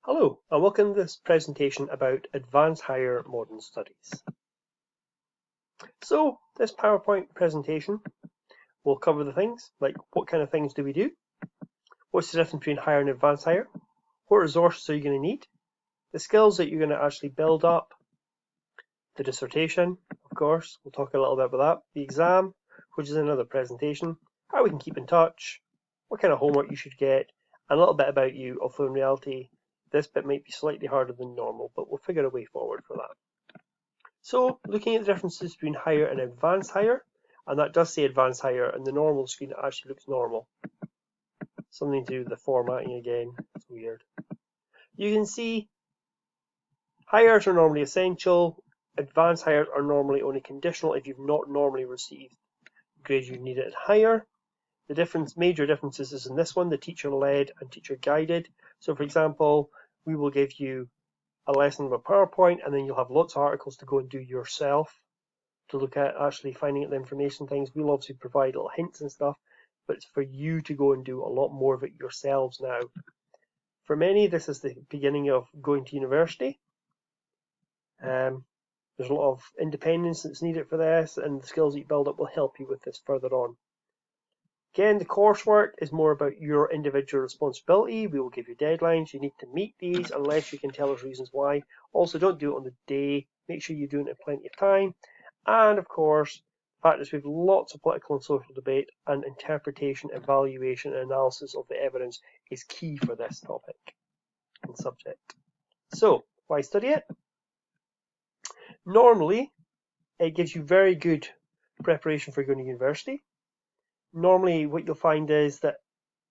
Hello, and welcome to this presentation about Advanced Higher Modern Studies. So, this PowerPoint presentation will cover the things like what kind of things do we do, what's the difference between higher and advanced higher, what resources are you going to need, the skills that you're going to actually build up, the dissertation, of course, we'll talk a little bit about that, the exam, which is another presentation, how we can keep in touch, what kind of homework you should get, and a little bit about you, although in reality this bit might be slightly harder than normal, but we'll figure a way forward for that. So, looking at the differences between higher and advanced higher, and that does say advanced higher, and the normal screen actually looks normal. Something to do with the formatting again, it's weird. You can see highers are normally essential, advanced highers are normally only conditional if you've not normally received the grade you need at higher. The major differences is in this one, the teacher-led and teacher-guided. So, for example, we will give you a lesson of a PowerPoint, and then you'll have lots of articles to go and do yourself to look at actually finding out the information things. We'll obviously provide little hints and stuff, but it's for you to go and do a lot more of it yourselves now. For many, this is the beginning of going to university. There's a lot of independence that's needed for this, and the skills that you build up will help you with this further on. Again, the coursework is more about your individual responsibility. We will give you deadlines. You need to meet these unless you can tell us reasons why. Also, don't do it on the day. Make sure you do it in plenty of time. And of course, the fact is we have lots of political and social debate, and interpretation, evaluation, and analysis of the evidence is key for this topic and subject. So, why study it? Normally, it gives you very good preparation for going to university. Normally what you'll find is that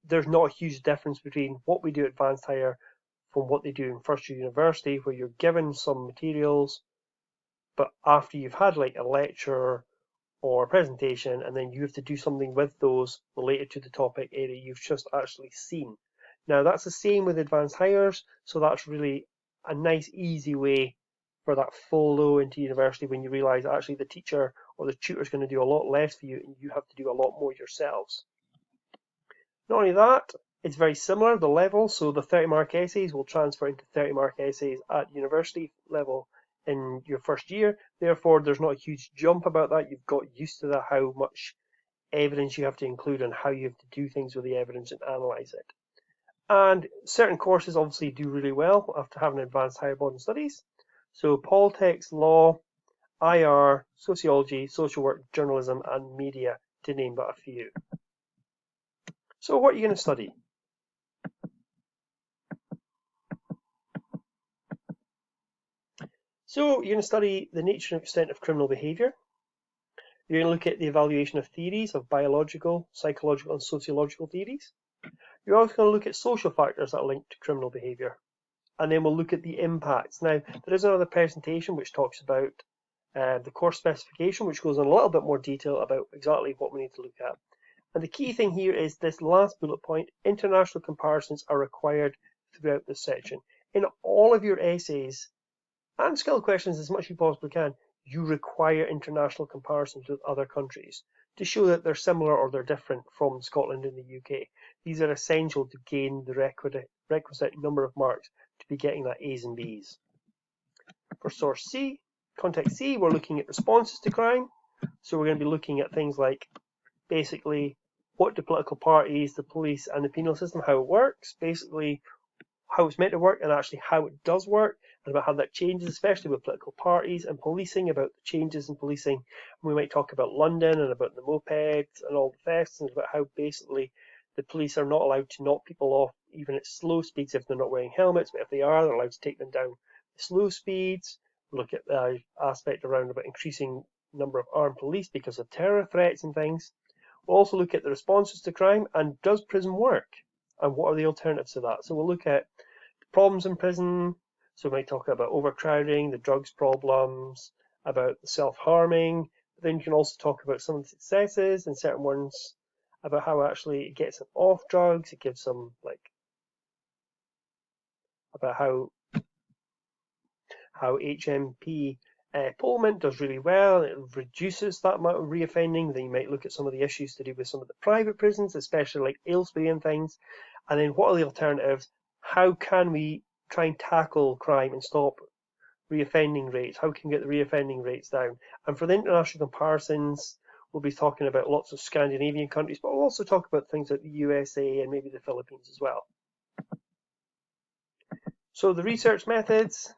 there's not a huge difference between what we do at advanced higher from what they do in first year university, where you're given some materials, but after you've had like a lecture or a presentation, and then you have to do something with those related to the topic area you've just actually seen. Now that's the same with advanced hires, so that's really a nice easy way for that follow into university when you realize actually the teacher or the tutor is going to do a lot less for you and you have to do a lot more yourselves. Not only that, it's very similar, the level, so the 30-mark essays will transfer into 30-mark essays at university level in your first year. Therefore, there's not a huge jump about that. You've got used to that, how much evidence you have to include and how you have to do things with the evidence and analyze it. And certain courses obviously do really well after having advanced higher modern studies. So politics, law, IR, sociology, social work, journalism, and media, to name but a few. So what are you going to study? So you're going to study the nature and extent of criminal behaviour. You're going to look at the evaluation of theories of biological, psychological, and sociological theories. You're also going to look at social factors that are linked to criminal behaviour. And then we'll look at the impacts. Now, there is another presentation which talks about the course specification, which goes in a little bit more detail about exactly what we need to look at. And the key thing here is this last bullet point, international comparisons are required throughout this section. In all of your essays and skill questions as much as you possibly can, you require international comparisons with other countries to show that they're similar or they're different from Scotland and the UK. These are essential to gain the requisite number of marks to be getting that A's and B's. For source C, context C, we're looking at responses to crime. So we're going to be looking at things like basically what do political parties, the police, and the penal system, how it works, basically how it's meant to work and actually how it does work, and about how that changes, especially with political parties and policing, about the changes in policing. And we might talk about London and about the mopeds and all the thefts, and about how basically the police are not allowed to knock people off even at slow speeds if they're not wearing helmets, but if they are, they're allowed to take them down at slow speeds. We look at the aspect around about increasing number of armed police because of terror threats and things. We'll also look at the responses to crime and does prison work and what are the alternatives to that. So we'll look at the problems in prison. So we might talk about overcrowding, the drugs problems, about the self-harming. But then you can also talk about some of the successes and certain ones about how actually it gets them off drugs. It gives them like about how HMP Parliament does really well. It reduces that amount of reoffending. Then you might look at some of the issues to do with some of the private prisons, especially like Aylesbury and things. And then what are the alternatives? How can we try and tackle crime and stop reoffending rates? How can we get the reoffending rates down? And for the international comparisons, we'll be talking about lots of Scandinavian countries, but we'll also talk about things like the USA and maybe the Philippines as well. So the research methods,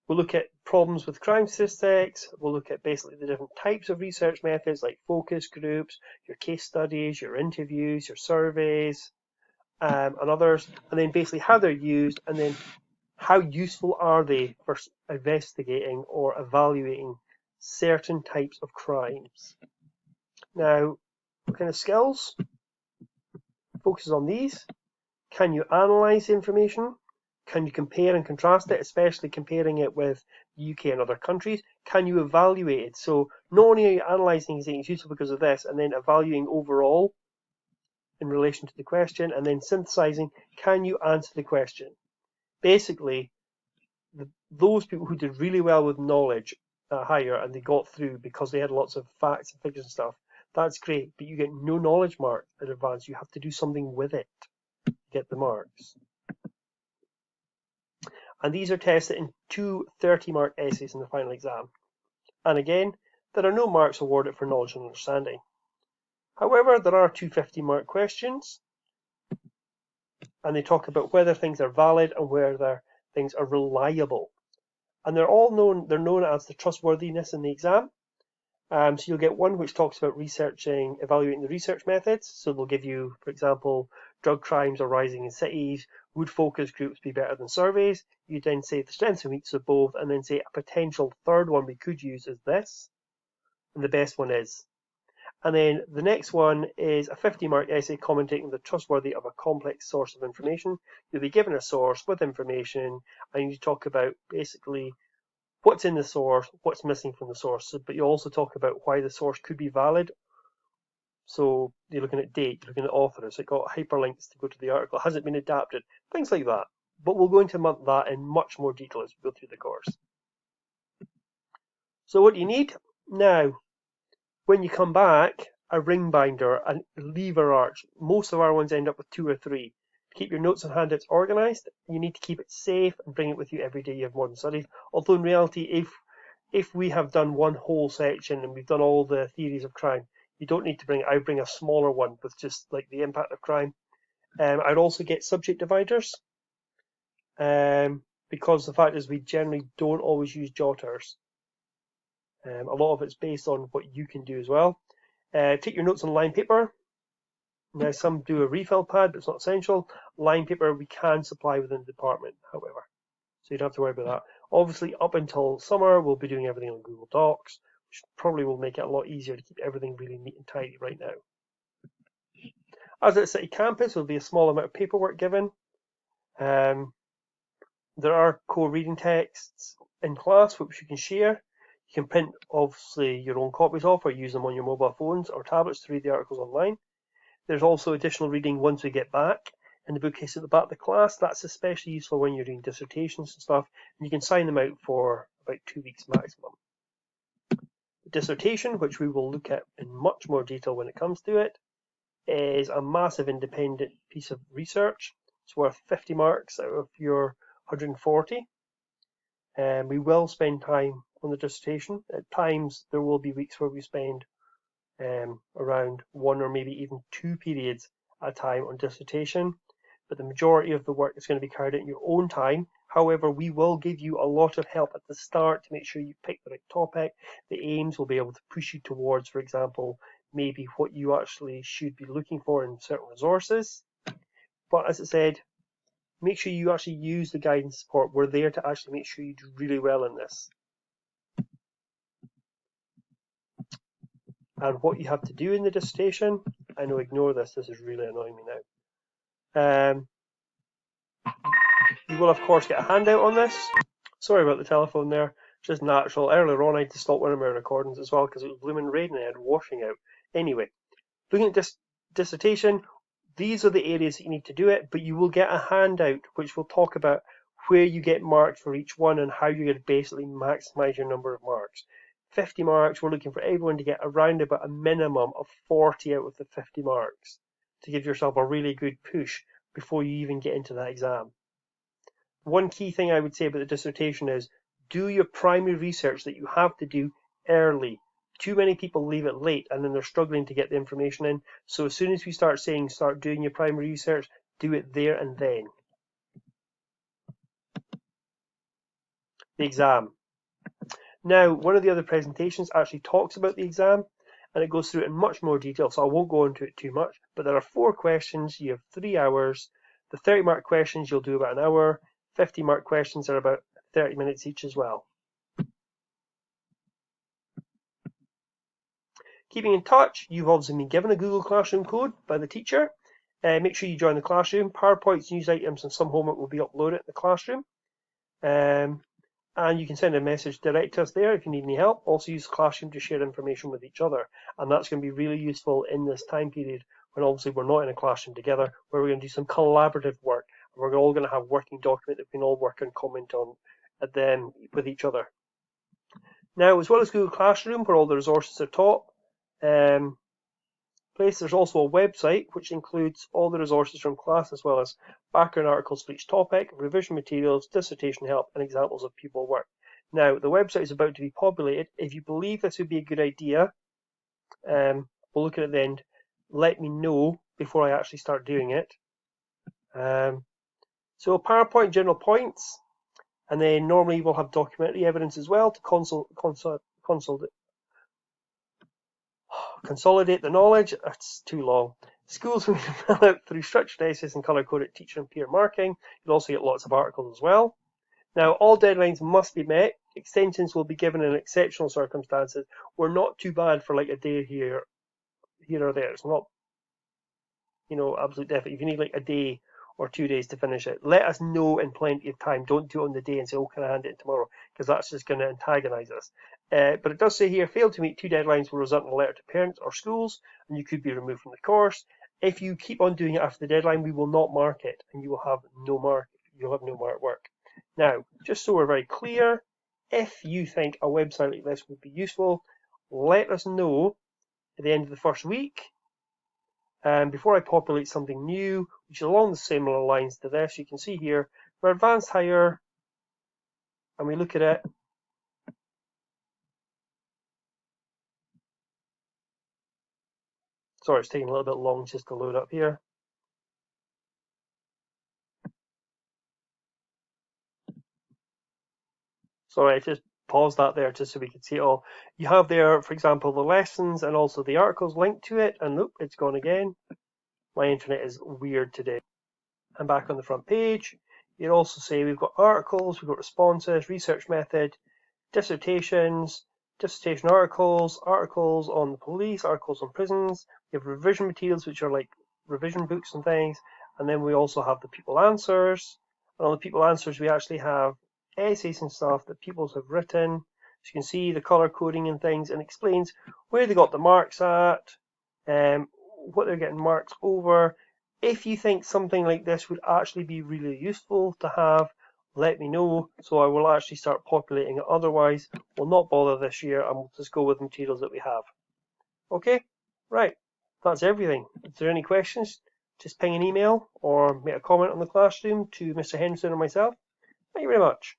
we'll look at problems with crime statistics. We'll look at basically the different types of research methods like focus groups, your case studies, your interviews, your surveys, and others. And then basically how they're used, and then how useful are they for investigating or evaluating certain types of crimes. Now, what kind of skills? Focuses on these. Can you analyze information? Can you compare and contrast it, especially comparing it with the UK and other countries? Can you evaluate it? So not only are you analysing saying it's useful because of this, and then evaluating overall in relation to the question, and then synthesising, can you answer the question? Basically, those people who did really well with knowledge higher and they got through because they had lots of facts and figures and stuff, that's great, but you get no knowledge mark at advanced. You have to do something with it to get the marks. And these are tested in 2 30-mark essays in the final exam. And again, there are no marks awarded for knowledge and understanding. However, there are 2 50-mark questions, and they talk about whether things are valid and whether things are reliable. And they're known as the trustworthiness in the exam. So you'll get one which talks about evaluating the research methods. So they'll give you, for example, drug crimes are rising in cities. Would focus groups be better than surveys? You then say the strengths and weaknesses of both, and then say a potential third one we could use is this, and the best one is. And then the next one is a 50-mark essay commentating the trustworthy of a complex source of information. You'll be given a source with information, and you talk about basically what's in the source, what's missing from the source, but you also talk about why the source could be valid. So you're looking at date, you're looking at author, has it got hyperlinks to go to the article, has it been adapted, things like that. But we'll go into that in much more detail as we go through the course. So what do you need? Now, when you come back, a ring binder, a lever arch. Most of our ones end up with 2 or 3. Keep your notes and handouts organised. You need to keep it safe and bring it with you every day you have modern studies. Although in reality, if we have done one whole section and we've done all the theories of crime, you don't need to bring it. I bring a smaller one with just like the impact of crime. I'd also get subject dividers, because the fact is we generally don't always use jotters. A lot of it's based on what you can do as well. Take your notes on line paper. Now, some do a refill pad, but it's not essential. Line paper we can supply within the department, however, so you don't have to worry about that. Obviously, up until summer, we'll be doing everything on Google Docs, which probably will make it a lot easier to keep everything really neat and tidy right now. As at the City campus, there will be a small amount of paperwork given. There are core reading texts in class, which you can share. You can print, obviously, your own copies of or use them on your mobile phones or tablets to read the articles online. There's also additional reading once we get back in the bookcase at the back of the class. That's especially useful when you're doing dissertations and stuff, and you can sign them out for about 2 weeks maximum. The dissertation, which we will look at in much more detail when it comes to it, is a massive independent piece of research. It's worth 50 marks out of your 140. We will spend time on the dissertation. At times, there will be weeks where we spend around 1 or maybe even 2 periods at a time on dissertation, but the majority of the work is going to be carried out in your own time. However, we will give you a lot of help at the start to make sure you pick the right topic. The aims will be able to push you towards, for example, maybe what you actually should be looking for in certain resources. But as I said, make sure you actually use the guidance support. We're there to actually make sure you do really well in this. And what you have to do in the dissertation, I know, ignore this, this is really annoying me now. You will of course get a handout on this. Sorry about the telephone there, it's just natural. Earlier on I had to stop one of my recordings as well because it was blooming raining and I had washing out. Anyway, looking at this dissertation, these are the areas that you need to do it, but you will get a handout which will talk about where you get marks for each one and how you're going to basically maximize your number of marks. 50 marks, we're looking for everyone to get around about a minimum of 40 out of the 50 marks to give yourself a really good push before you even get into that exam. One key thing I would say about the dissertation is do your primary research that you have to do early. Too many people leave it late and then they're struggling to get the information in. So as soon as we start saying start doing your primary research, do it there and then. The exam. Now, one of the other presentations actually talks about the exam and it goes through it in much more detail, so I won't go into it too much, but there are 4 questions, you have 3 hours. The 30-mark questions you'll do about an hour, 50-mark questions are about 30 minutes each as well. Keeping in touch, you've obviously been given a Google Classroom code by the teacher. Make sure you join the classroom. PowerPoints, news items and some homework will be uploaded in the classroom. And you can send a message direct to us there if you need any help. Also use Classroom to share information with each other. And that's going to be really useful in this time period when obviously we're not in a classroom together, where we're going to do some collaborative work. We're all going to have working document that we can all work and comment on them with each other. Now, as well as Google Classroom, where all the resources are taught, there's also a website which includes all the resources from class as well as background articles for each topic, revision materials, dissertation help, and examples of pupil work. Now, the website is about to be populated. If you believe this would be a good idea, we'll look at it at the end. Let me know before I actually start doing it. So PowerPoint general points, and then normally we'll have documentary evidence as well to consolidate the knowledge. That's too long. Schools will fill out through structured essays and colour-coded teacher and peer marking. You'll also get lots of articles as well. Now, all deadlines must be met. Extensions will be given in exceptional circumstances. We're not too bad for like a day here or there. It's not, absolute definite. If you need like a day or 2 days to finish it, let us know in plenty of time. Don't do it on the day and say, oh, can I hand it in tomorrow? Because that's just going to antagonize us. But it does say here, fail to meet 2 deadlines will result in a letter to parents or schools, and you could be removed from the course. If you keep on doing it after the deadline, we will not mark it, and you will have no mark. You'll have no marked work. Now, just so we're very clear, if you think a website like this would be useful, let us know at the end of the first week. Before I populate something new, which is along the similar lines to this, you can see here, for advanced higher, and we look at it. Sorry, it's taking a little bit long just to load up here. Sorry, I just paused that there just so we could see it all. You have there, for example, the lessons and also the articles linked to it, and look, it's gone again. My internet is weird today. And back on the front page, you'd also say we've got articles, we've got responses, research method, dissertations, dissertation articles, articles on the police, articles on prisons. We have revision materials, which are like revision books and things. And then we also have the pupil answers. And on the pupil answers, we actually have essays and stuff that pupils have written. So you can see the color coding and things, and explains where they got the marks at, what they're getting marks over. If you think something like this would actually be really useful to have, let me know, so I will actually start populating it. Otherwise, we'll not bother this year and we'll just go with the materials that we have. Okay, right, that's everything. If there are any questions, just ping an email or make a comment on the classroom to Mr. Henderson or myself. Thank you very much.